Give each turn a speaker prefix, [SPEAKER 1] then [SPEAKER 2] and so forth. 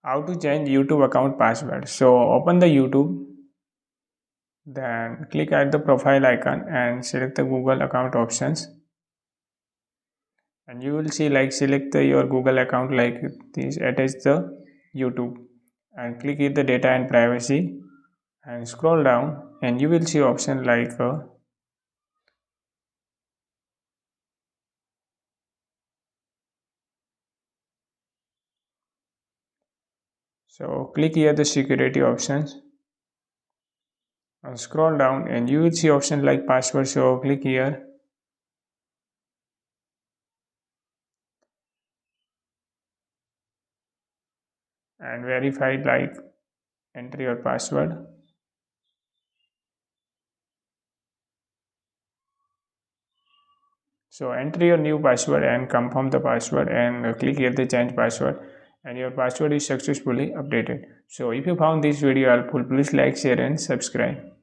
[SPEAKER 1] How to change YouTube account password. So open the YouTube, then click at the profile icon and select the Google account options, and you will see like select your Google account like this, attach the YouTube and click here the data and privacy and scroll down and you will see option like so click here the security options and scroll down and you will see option like password. So click here and verify like enter your password. So enter your new password and confirm the password and click here the change password and your password is successfully updated. So if you found this video helpful, please like, share and subscribe.